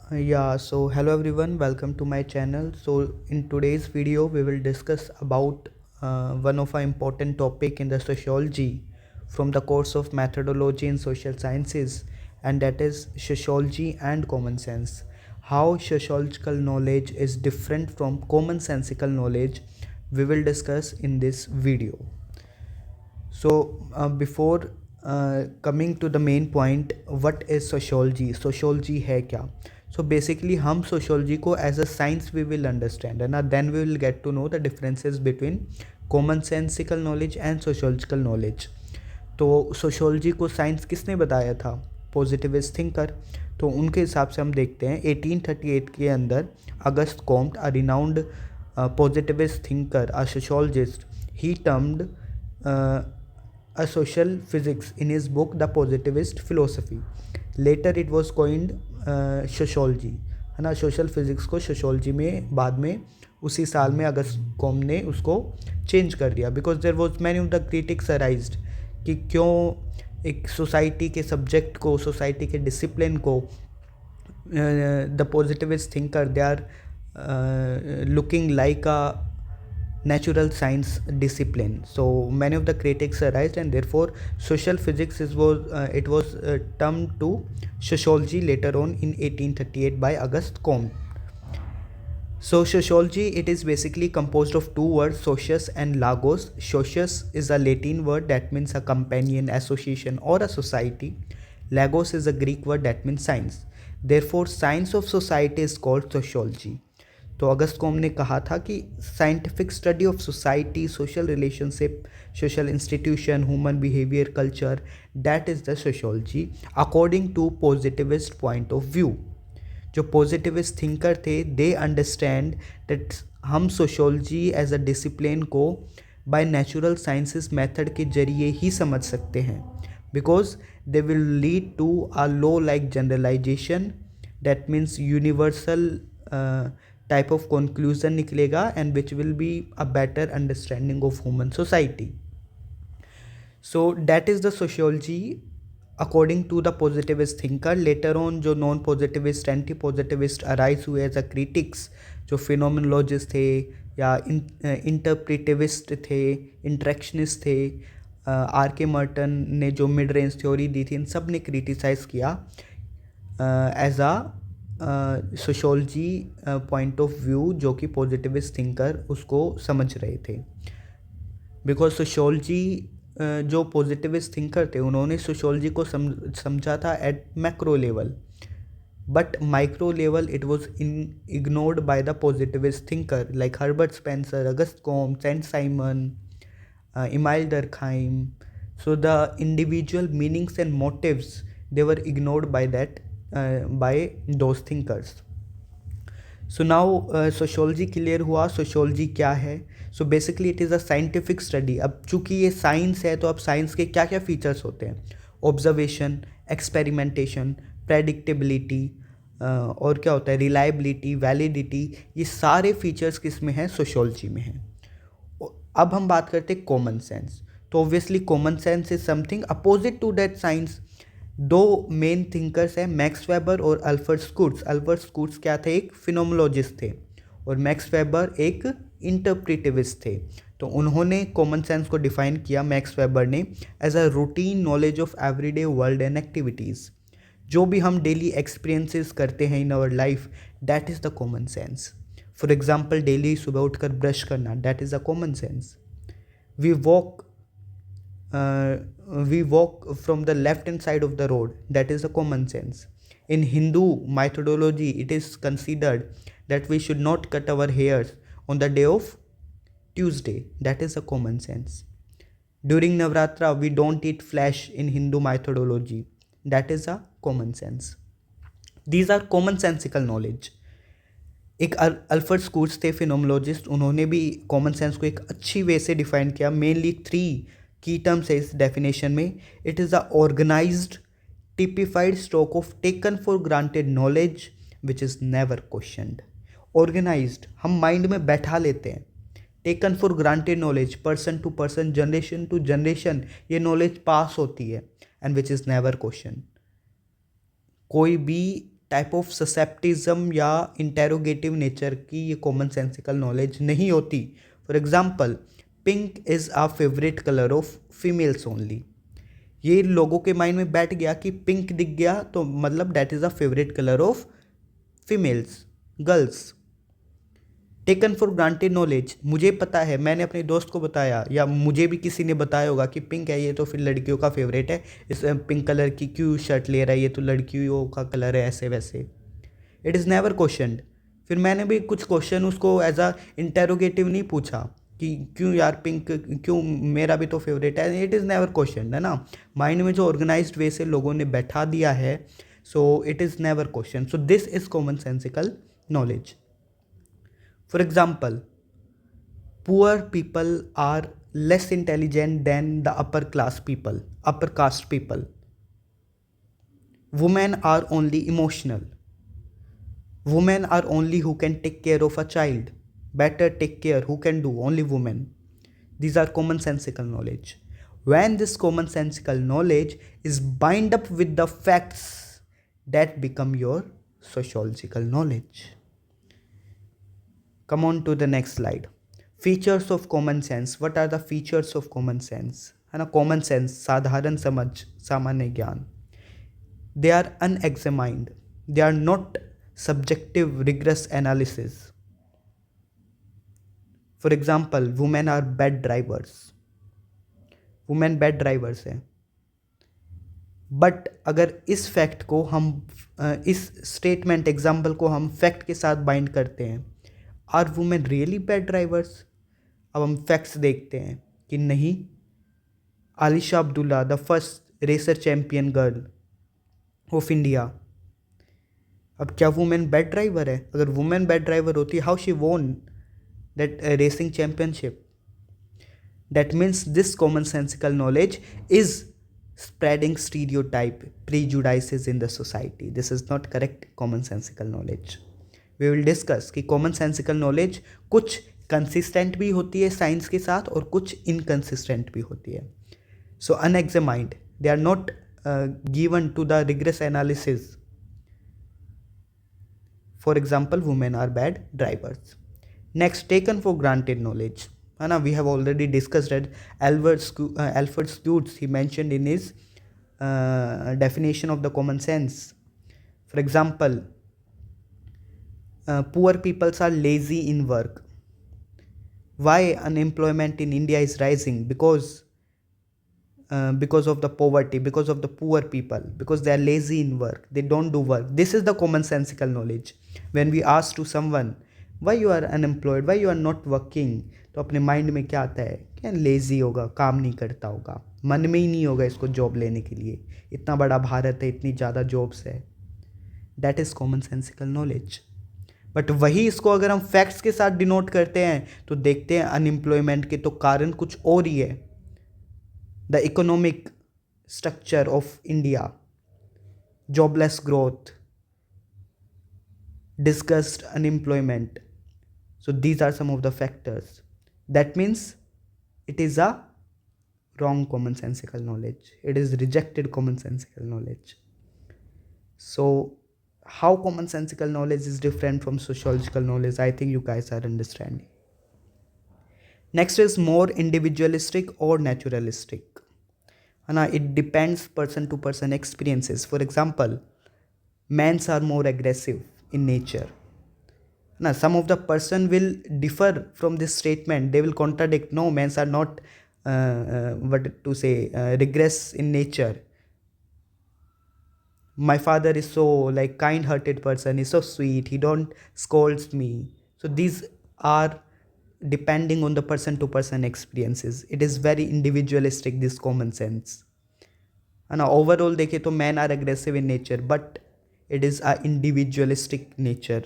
So hello everyone, welcome to my channel. So in today's video, we will discuss about one of our important topic in the sociology from the course of methodology in social sciences, and that is sociology and common sense. How sociological knowledge is different from commonsensical knowledge, we will discuss in this video. Before coming to the main point, what is sociology? Sociology है क्या? So basically हम sociology को as a science we will understand, and then we will get to know the differences between commonsensical knowledge and sociological knowledge. तो sociology को science किसने बताया था? Positivist thinker. तो उनके हिसाब से हम देखते हैं 1838 के अंदर August Comte, a renowned positivist thinker, a sociologist, he termed a social physics in his book The Positivist Philosophy. Later it was coined sociology, है ना. सोशल फिजिक्स को सोशोलॉजी में बाद में उसी साल में अगस्त कॉम ने उसको चेंज कर दिया, because there was many of the critics arised कि क्यों एक सोसाइटी के सब्जेक्ट को, सोसाइटी के डिसिप्लिन को the positivist thinker they are looking like a natural science discipline. So many of the critics arised, and therefore social physics was termed to sociology later on in 1838 by Auguste Comte. So sociology, it is basically composed of two words, socius and logos. Socius is a Latin word that means a companion, association or a society. Logos is a Greek word that means science. Therefore science of society is called sociology. तो अगस्त com ने कहा था कि scientific study of society, social relationship, social institution, human behaviour, culture, that is the sociology according to positivist point of view. जो positivist thinker थे, they understand that हम sociology as a discipline को by natural sciences method के जरिए ही समझ सकते हैं, because they will lead to a law like generalization, that means universal type of conclusion निकलेगा, and which will be a better understanding of human society. So that is the sociology according to the positivist thinker. Later on जो non positivist, anti positivist arise हुए as a critics, जो phenomenologist थे या इंटरप्रिटिविस्ट थे, इंट्रैक्शनिस्ट थे, are के Merton ने जो मिड रेंज थ्योरी दी थी, इन सब ने क्रिटिसाइज़ किया as a sociology point of view, जो कि पॉजिटिविस्ट थिंकर उसको समझ रहे थे. बिकॉज सोशोलॉजी जो पॉजिटिविस्ट थिंकर थे, उन्होंने सोशोलॉजी को समझा था at macro level, but micro level it was ignored by the positivist thinker like Herbert Spencer, August Comte, Saint Simon, Emile Durkheim. So the individual meanings and motives they were ignored by those thinkers. So now sociology clear हुआ. sociology क्या है? So basically it is a scientific study. अब चूँकि ये science है, तो अब science के क्या क्या फीचर्स होते हैं? ऑब्जर्वेशन, एक्सपेरिमेंटेशन, प्रेडिक्टेबिलिटी, और क्या होता है, रिलायबिलिटी, वैलिडिटी. ये सारे फीचर्स किस में हैं? सोशोलॉजी में हैं. अब हम बात करते हैं कॉमन सेंस. तो obviously common sense is something opposite to that science. दो मेन थिंकर्स हैं, मैक्स वेबर और अल्फ्रेड स्कूट्स. अल्फ्रेड स्कूट्स क्या थे? एक फिनोमिनोलॉजिस्ट थे, और मैक्स वेबर एक इंटरप्रिटिविस्ट थे. तो उन्होंने कॉमन सेंस को डिफाइन किया, मैक्स वेबर ने, as a routine knowledge of everyday world and activities. जो भी हम डेली एक्सपीरियंसेस करते हैं in our life, that is the common sense. For example, daily सुबह उठकर ब्रश करना, that is the common sense. We walk from the left hand side of the road, that is a common sense. In Hindu mythology, it is considered that we should not cut our hairs on the day of Tuesday, that is a common sense. During Navratra, we don't eat flesh in Hindu mythology, that is a common sense. These are commonsensical knowledge. एक Alfred scutes थे, phenomenologist. उन्होंने भी common sense को एक अच्छी वे से define किया. Mainly 3 की टर्म्स है इस डेफिनेशन में. It is a organized typified stock of taken for granted knowledge which is never questioned. Organized हम माइंड में बैठा लेते हैं. Taken for granted knowledge, person to person, generation to generation ये नॉलेज पास होती है, and which is never question. कोई भी टाइप ऑफ ससेप्टिज्म या इंटेरोगेटिव नेचर की ये कॉमन सेंसिकल नॉलेज नहीं होती. For example, pink is a favourite colour of females only. ये लोगों के माइंड में बैठ गया कि पिंक दिख गया तो मतलब that is a favourite colour of females, girls. Taken for granted knowledge, मुझे पता है, मैंने अपने दोस्त को बताया या मुझे भी किसी ने बताया होगा कि पिंक है ये तो फिर लड़कियों का फेवरेट है, इस पिंक कलर की क्यों शर्ट ले रहा है, ये तो लड़कियों का कलर है, ऐसे वैसे. It is never questioned. फिर मैंने भी कुछ क्वेश्चन उसको एज अ इंटेरोगेटिव नहीं पूछा कि क्यों यार पिंक, क्यों, मेरा भी तो फेवरेट है. इट इज़ नेवर क्वेश्चन, है ना. माइंड में जो ऑर्गेनाइज्ड वे से लोगों ने बैठा दिया है, so it is never question. So this is common sensical knowledge. For example, poor people are less intelligent than the upper class people, upper caste people. Women are only emotional. Women are only who can take care of a child. Better take care, who can do? Only women. These are commonsensical knowledge. When this commonsensical knowledge is bind up with the facts, that become your sociological knowledge. Come on to the next slide. Features of common sense. What are the features of common sense? है ना, common sense, साधारण समझ, सामान्य ज्ञान. They are unexamined, they are not subjective rigorous analysis. For example, women are bad drivers. Women bad drivers हैं. But अगर इस fact को हम इस स्टेटमेंट एग्जाम्पल को हम फैक्ट के साथ बाइंड करते हैं, are women really bad drivers? अब हम फैक्ट्स देखते हैं कि नहीं. Alisha Abdullah, the first racer champion girl of India. अब क्या वुमेन बैड ड्राइवर है? अगर वुमेन बैड ड्राइवर होती, how she won that racing championship? That means this common sensical knowledge is spreading stereotype, prejudices in the society. This is not correct common sensical knowledge. We will discuss कि common sensical knowledge कुछ consistent भी होती है science के साथ और कुछ inconsistent भी होती है. So unexamined, they are not given to the rigorous analysis. For example, women are bad drivers. Next, taken for granted knowledge. We have already discussed it. Alfred Schutz, he mentioned in his definition of the common sense. For example, poor people are lazy in work. Why unemployment in India is rising? Because of the poverty, because of the poor people, because they are lazy in work, they don't do work. This is the commonsensical knowledge. When we ask to someone, why you are unemployed, why you are not working, तो अपने mind में क्या आता है? क्या lazy होगा, काम नहीं करता होगा, मन में ही नहीं होगा इसको जॉब लेने के लिए, इतना बड़ा भारत है, इतनी ज़्यादा जॉब्स है. That is common sensical knowledge. But वही इसको अगर हम फैक्ट्स के साथ डिनोट करते हैं तो देखते हैं अनएम्प्लॉयमेंट के तो कारण कुछ और ही है. The economic structure of India, jobless growth, discussed unemployment. So these are some of the factors. That means it is a wrong commonsensical knowledge. It is rejected commonsensical knowledge. So how commonsensical knowledge is different from sociological knowledge, I think you guys are understanding. Next is more individualistic or naturalistic. It depends person to person experiences. For example, men are more aggressive in nature. Now, some of the person will differ from this statement. They will contradict. No, men are not regress in nature. My father is so like kind-hearted person. He's so sweet. He don't scolds me. So these are depending on the person to person experiences. It is very individualistic, this common sense. And overall देखें तो men are aggressive in nature, but it is a individualistic nature.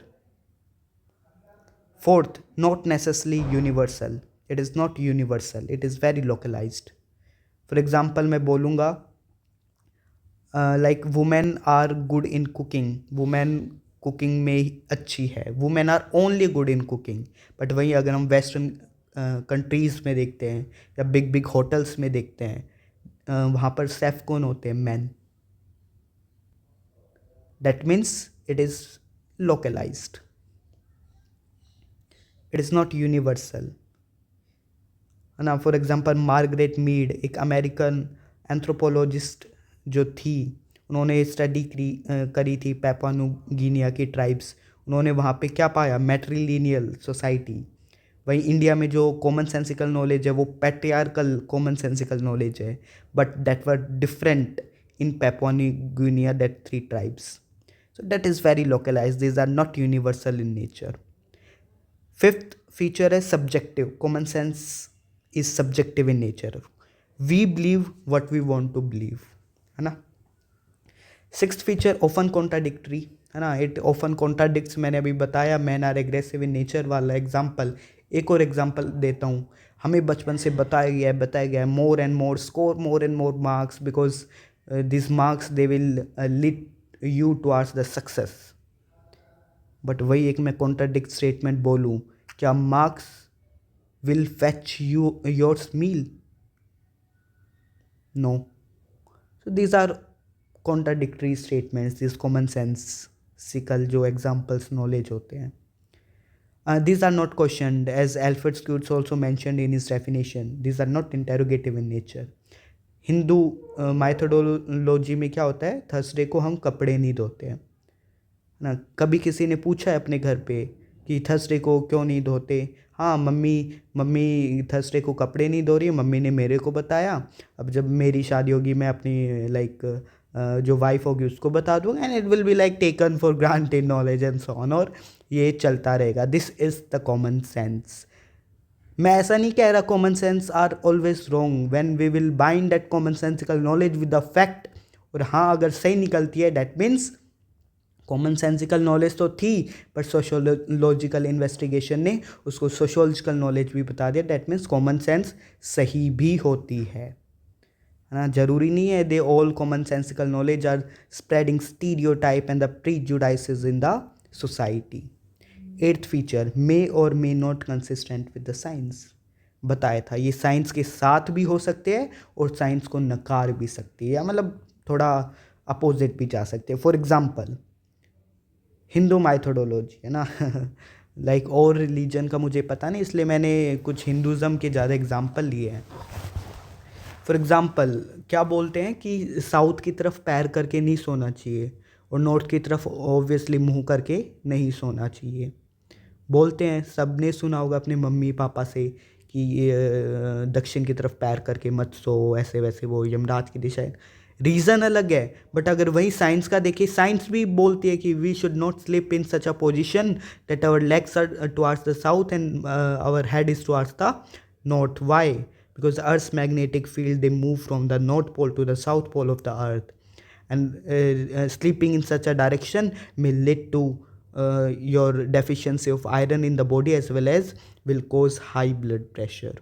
Fourth, not necessarily universal. It is not universal. It is very localized. For example, मैं बोलूँगा like women are good in cooking. Women cooking में अच्छी है. Women are only good in cooking. But वहीं अगर हम western countries में देखते हैं या big big hotels में देखते हैं, वहाँ पर शेफ कौन होते हैं? Men. That means it is localized, it is not universal, है ना. फॉर एग्जांपल मार्गरेट मीड, एक अमेरिकन एंथ्रोपोलॉजिस्ट जो थी, उन्होंने स्टडी करी थी पैपुआ न्यू गिनिया की ट्राइब्स. उन्होंने वहाँ पे क्या पाया, मैट्रिलिनियल सोसाइटी. वहीं इंडिया में जो कॉमन सेंसिकल नॉलेज है वो पैट्रियार्कल कॉमन सेंसिकल नॉलेज है, but that were different in Papua New Guinea, that 3 tribes. So that is very localize, these are not universal in nature. Fifth feature है subjective. Common sense is subjective in nature. We believe what we want to believe, है ना. Sixth feature open contradictory, है ना. It open contradicts, मैंने अभी बताया, man are aggressive in nature वाला example. एक और एग्जाम्पल देता हूँ. हमें बचपन से बताया गया है more and more, score more and more marks, because this marks they will lead you towards the success. But वही एक मैं कॉन्ट्राडिक्ट स्टेटमेंट बोलूँ, क्या marks will fetch you your meal? No. So these are contradictory statements, these common sensical जो examples knowledge होते हैं. These are not questioned, as Alfred Schutz also mentioned in his definition. These are not interrogative in nature. Hindu माइथोडोलॉजी में क्या होता है, Thursday को हम कपड़े नहीं धोते हैं ना. कभी किसी ने पूछा है अपने घर पे कि थर्सडे को क्यों नहीं धोते. हाँ, मम्मी थर्सडे को कपड़े नहीं धो रही है, मम्मी ने मेरे को बताया. अब जब मेरी शादी होगी मैं अपनी जो वाइफ होगी उसको बता दूंगा, and it will be like taken for granted knowledge and so on, और ये चलता रहेगा. This is the common sense. मैं ऐसा नहीं कह रहा common sense are always wrong. When we will bind that common sensical knowledge with the fact, और हाँ अगर सही निकलती है, that means common sensical knowledge तो थी, बट सोशोलॉजिकल इन्वेस्टिगेशन ने उसको सोशोलॉजिकल नॉलेज भी बता दिया. दैट मीन्स कॉमन सेंस सही भी होती है ना. जरूरी नहीं है they all common sensical knowledge are spreading stereotype and the prejudices in the society. Eighth feature, may और may not consistent with the science. बताया था ये साइंस के साथ भी हो सकते हैं और साइंस को नकार भी सकती है, या मतलब थोड़ा अपोजिट भी जा सकते हैं. फॉर एग्जाम्पल हिंदू माइथोडोलॉजी, है ना. लाइक और रिलीजन का मुझे पता नहीं, इसलिए मैंने कुछ हिंदुज़म के ज़्यादा एग्जाम्पल लिए हैं. फॉर एग्ज़ाम्पल क्या बोलते हैं कि साउथ की तरफ पैर करके नहीं सोना चाहिए, और नॉर्थ की तरफ ऑब्वियसली मुंह करके नहीं सोना चाहिए. बोलते हैं, सब ने सुना होगा अपने मम्मी पापा से कि ये दक्षिण की तरफ पैर करके मत सो, ऐसे वैसे, वो यमराज की दिशा है. रीज़न अलग है, बट अगर वही साइंस का देखिए, साइंस भी बोलती है कि we should not slip in such a position that our legs are towards the south and our head is towards the north. Why? Because the Earth's magnetic field, they move from the north pole to the south pole of the Earth, and sleeping in such a direction may lead to your deficiency of iron in the body, as well as will cause high blood pressure.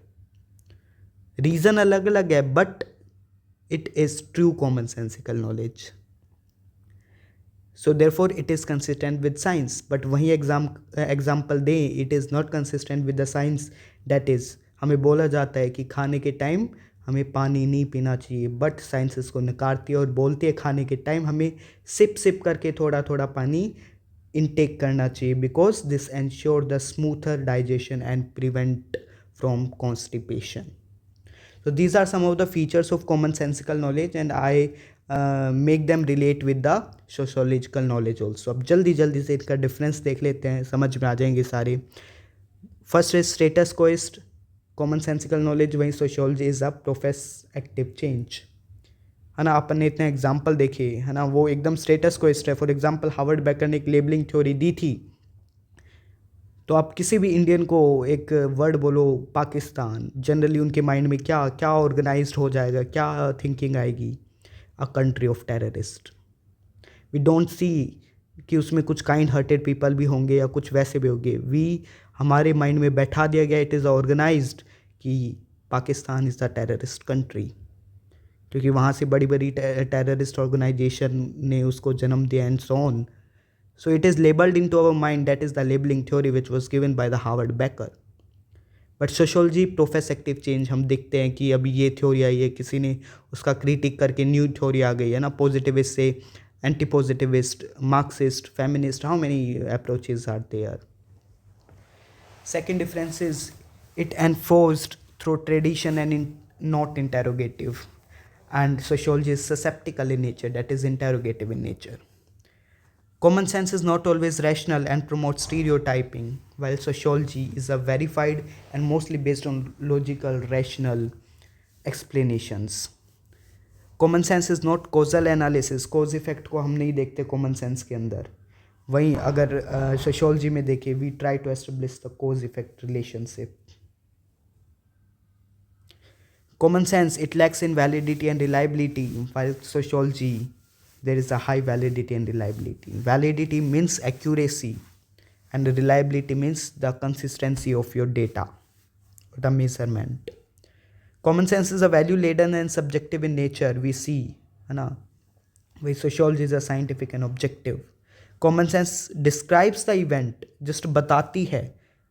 Reason अलग अलग है, but it is true common sensical knowledge. So therefore it is consistent with science. But वही example दें, it is not consistent with the science. That is, हमें बोला जाता है कि खाने के टाइम हमें पानी नहीं पीना चाहिए, बट साइंस इसको नकारती है और बोलती है खाने के टाइम हमें सिप करके थोड़ा थोड़ा पानी इनटेक करना चाहिए, because this ensure the smoother digestion and prevent from constipation. So these are some of the features of common sensical knowledge, and I make them relate with the sociological knowledge also. अब जल्दी से इनका difference देख लेते हैं, समझ में आ जाएंगे सारे. First is status quoist common sensical knowledge, वहीं sociology is a proactive change, है ना. अपन ने इतने एग्जाम्पल देखे, है ना, वो एकदम स्टेटस कोइस्ट है. फॉर एग्जाम्पल हार्वर्ड बेकर ने एक लेबलिंग थ्योरी दी थी. तो आप किसी भी इंडियन को एक वर्ड बोलो पाकिस्तान, जनरली उनके माइंड में क्या क्या ऑर्गेनाइज्ड हो जाएगा, क्या थिंकिंग आएगी? A country of terrorist. We don't see कि उसमें कुछ काइंड हार्टेड पीपल भी होंगे या कुछ वैसे भी होंगे. हमारे माइंड में बैठा दिया गया, इट इज़ ऑर्गेनाइज्ड कि Pakistan is the terrorist country, क्योंकि वहाँ से बड़ी बड़ी टेररिस्ट ऑर्गेनाइजेशन ने उसको जन्म दिया and so on. So it is labeled into our mind. That is the labeling theory which was given by the Howard Becker. But sociology profess active change. हम देखते हैं कि अभी ये थ्योरी आई है, किसी ने उसका क्रिटिक करके न्यू थ्योरी आ गई है ना, पॉजिटिविस्ट से anti-positivist, Marxist, feminist, how many approaches are there? Second difference is it enforced through tradition and not interrogative. And sociology is susceptible in nature, that is interrogative in nature. Common sense is not always rational and promotes stereotyping, while sociology is a verified and mostly based on logical, rational explanations. Common sense is not causal analysis, cause effect को हम नहीं देखते common sense के अंदर. वहीं अगर sociology में देखें, we try to establish the cause effect relationship. Common sense, it lacks in validity and reliability, while sociology, there is a high validity and reliability. Validity means accuracy, and reliability means the consistency of your data, the measurement. Common sense is a value laden and subjective in nature, we see, है ना. वही sociology is a scientific and objective. Common sense describes the event, just बताती है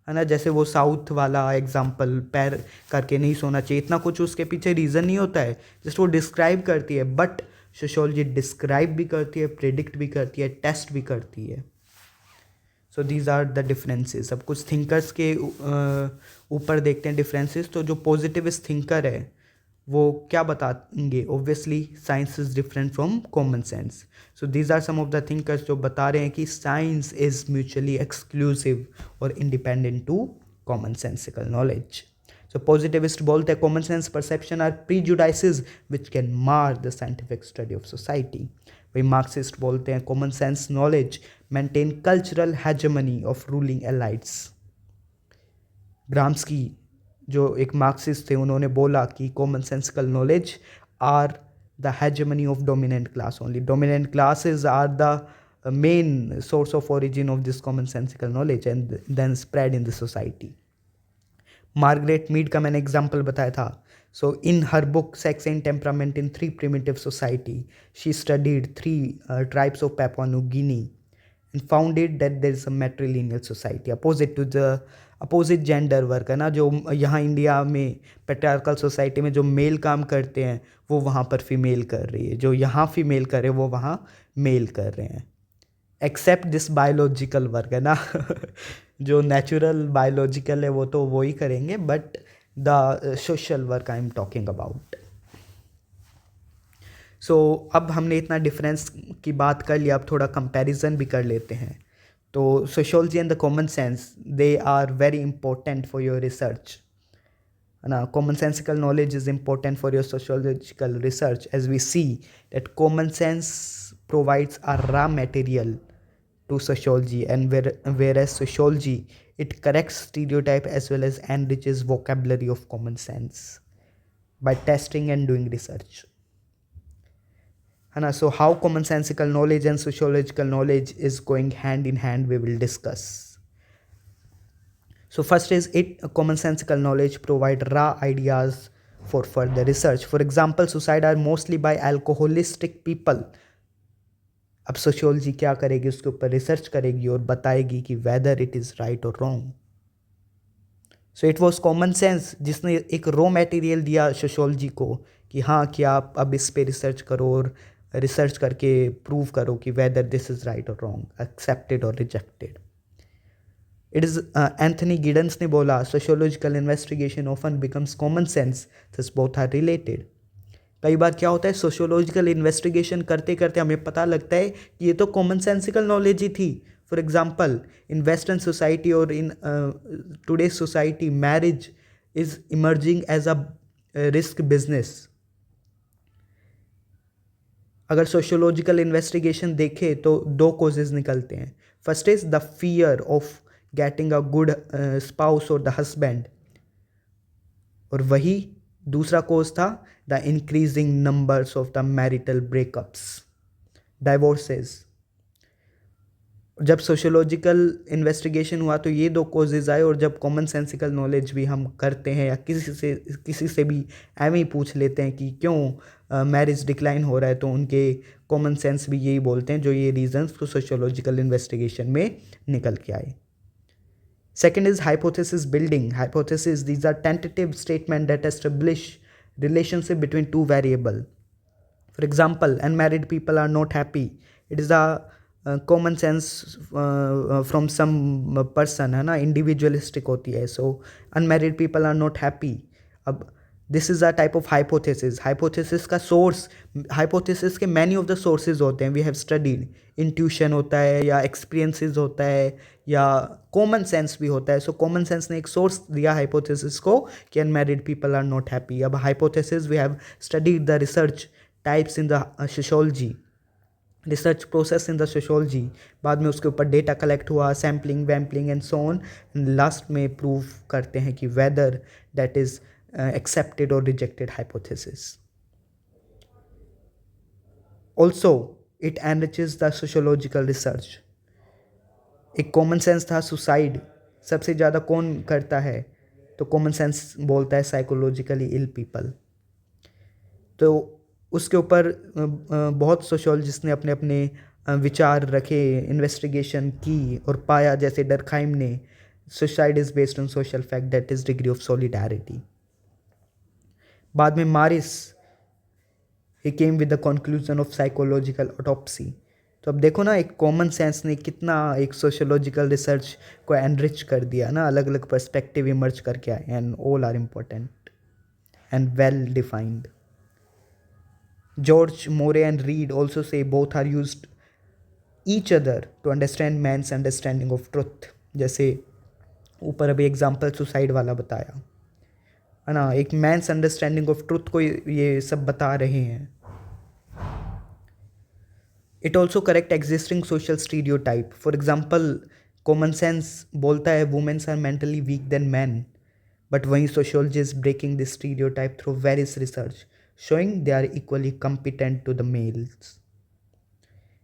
ना. जैसे वो south वाला example, पैर करके नहीं सोना चाहिए, इतना कुछ उसके पीछे रीज़न नहीं होता है, जस्ट वो डिस्क्राइब करती है. बट सोशियोलॉजी डिस्क्राइब भी करती है, प्रेडिक्ट भी करती है, टेस्ट भी करती है. So these are the differences. अब कुछ थिंकर्स के ऊपर देखते हैं डिफरेंसेस. तो जो पॉजिटिविस्ट थिंकर है वो क्या बताएंगे? Obviously science is different from common sense. So these are some of the thinkers जो बता रहे हैं कि साइंस इज़ म्यूचुअली एक्सक्लूसिव और independent to common sensical knowledge. So positivist बोलते हैं common sense perception are prejudices which can mar the scientific study of society. वही Marxist बोलते हैं common sense knowledge maintain cultural hegemony of ruling elites. Gramsci जो एक Marxist थे, उन्होंने बोला कि common sensical knowledge are the hegemony of dominant class only. Dominant classes are the main source of origin of this common sensical knowledge and then spread in the society. Margaret Mead का मैंने example बताया था. So in her book sex and temperament in 3 primitive society, she studied 3 tribes of Papua New Guinea and found it that there is a matrilineal society opposite to the opposite gender work, है ना. जो यहाँ India में patriarchal society में जो mail काम करते हैं वो वहाँ पर फीमेल कर रही है, जो यहाँ फीमेल करे वो वहाँ मेल कर रहे हैं. एक्सेप्ट दिस बायोलॉजिकल वर्क, है ना. जो नेचुरल बायोलॉजिकल है वो तो वो ही करेंगे, but the social work I am talking about. So अब हमने इतना डिफरेंस की बात कर लिया, अब थोड़ा कंपैरिजन भी कर लेते हैं. तो sociology and the common sense, they are very important for your research, है ना. Common sensical knowledge is important for your sociological research as we see that common sense provides a raw material to sociology, and whereas sociology, it corrects stereotype as well as enriches vocabulary of common sense by testing and doing research, है ना. So how commonsensical knowledge and sociological knowledge is going hand in hand, we will discuss. So first is commonsensical knowledge provide raw ideas for further research. For example, suicide are mostly by alcoholistic people. अब sociology क्या करेगी? उसके ऊपर research करेगी और बताएगी कि whether it is right और wrong. So it was common sense जिसने एक रॉ मटेरियल दिया सोशियोलॉजी को कि हाँ, कि आप अब इस पे रिसर्च करो और रिसर्च करके प्रूव करो कि वेदर दिस इज़ राइट और रॉन्ग, एक्सेप्टेड और rejected. It is Anthony Giddens ने बोला sociological investigation often becomes common sense, this both are related. कई बार क्या होता है, सोशियोलॉजिकल इन्वेस्टिगेशन करते करते हमें पता लगता है कि ये तो कॉमन सेंसिकल नॉलेज ही थी. For example, in western society और in today's society, marriage is emerging as a risk business. अगर सोशियोलॉजिकल इन्वेस्टिगेशन देखें तो 2 कॉजेज निकलते हैं. First is the fear of getting a good spouse और द हस्बैंड, और वही दूसरा कोज था the increasing numbers of the marital breakups, divorces. जब सोशियोलॉजिकल इन्वेस्टिगेशन हुआ तो ये 2 कोजेज आए, और जब कॉमन सेंसिकल नॉलेज भी हम करते हैं या किसी से भी एवं ही पूछ लेते हैं कि क्यों मैरिज डिक्लाइन हो रहा है, तो उनके कॉमन सेंस भी यही बोलते हैं जो ये रीजंस तो सोशियोलॉजिकल इन्वेस्टिगेशन में निकल के आए. Second is hypothesis building. Hypotheses, these are tentative statements that establish relationship between 2 variables. For example, unmarried people are not happy it is the common sense from some person, है ना, individualistic होती है. So unmarried people are not happy. अब this is a type of hypothesis. Hypothesis का source, hypothesis के many of the sources होते हैं. We have studied. Intuition होता है, या एक्सपीरियंसेस होता है, या कॉमन सेंस भी होता है. सो कॉमन सेंस ने एक सोर्स दिया हाइपोथेसिस को कि unmarried people are not happy. अब hypothesis, we have studied the research types in the sociology, research process in the sociology. बाद में उसके ऊपर डेटा कलेक्ट हुआ, sampling vampling and so on. Last में प्रूव करते हैं कि वेदर दैट इज एक्सेप्टेड और rejected hypothesis. Also it enriches the sociological research. एक कॉमन सेंस था, सुसाइड सबसे ज़्यादा कौन करता है, तो कॉमन सेंस बोलता है साइकोलॉजिकली इल पीपल. तो उसके ऊपर बहुत सोशियोलॉजिस्ट ने अपने अपने विचार रखे, इन्वेस्टिगेशन की और पाया, जैसे डरखाइम ने, suicide is based on social fact that is degree of solidarity. बाद में Maris, he came with the conclusion of psychological autopsy. तो अब देखो ना, एक कॉमन सेंस ने कितना एक सोशियोलॉजिकल रिसर्च को एनरिच कर दिया ना, अलग अलग पर्सपेक्टिव इमर्ज करके आए, and all are important and well defined. George Moray and Reed also say both are used each other to understand man's understanding of truth. जैसे ऊपर अभी एग्जाम्पल सुसाइड वाला बताया, है ना, एक मैंस अंडरस्टैंडिंग ऑफ ट्रुथ को ये सब बता रहे हैं. It also correct existing social stereotype. For example, common sense बोलता है womens are mentally weak than man, but वहीं sociology is breaking this stereotype through various research showing they are equally competent to the males.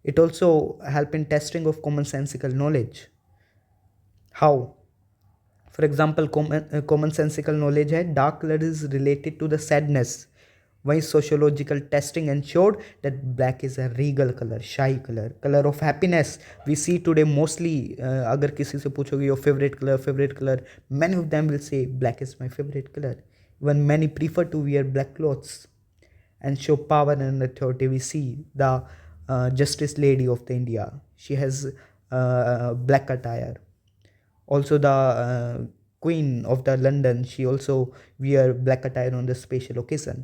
It also help in testing of commonsensical knowledge. How? For example, commonsensical knowledge है dark color is related to the sadness. वहीं sociological testing ensured that black is a regal color, shy color, color of happiness. We see today mostly, अगर किसी से पूछोगे your favorite color, many of them will say black is my favorite color. Even many prefer to wear black clothes and show power and authority. We see the Justice Lady of the India. She has black attire. Also, the Queen of the London. She also wear black attire on the special occasion.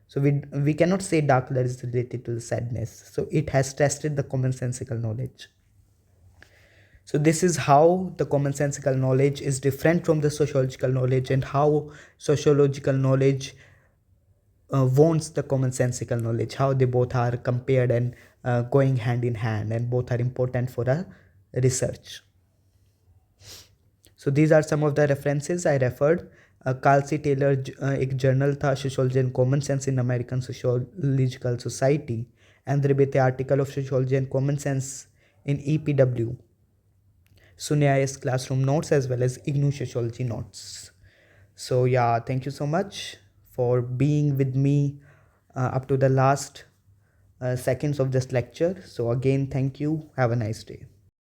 So we cannot say dark color is related to the sadness. So it has tested the commonsensical knowledge. So this is how the commonsensical knowledge is different from the sociological knowledge, and how sociological knowledge wants the commonsensical knowledge, how they both are compared and going hand in hand, and both are important for a research. So these are some of the references I referred. Carl C Taylor एक journal था, sociology and common sense in American sociological society, and there with the article of sociology and common sense in EPW, Sunya IS classroom notes, as well as IGNOU sociology notes. So yeah, thank you so much for being with me up to the last seconds of this lecture. So again, thank you. Have a nice day.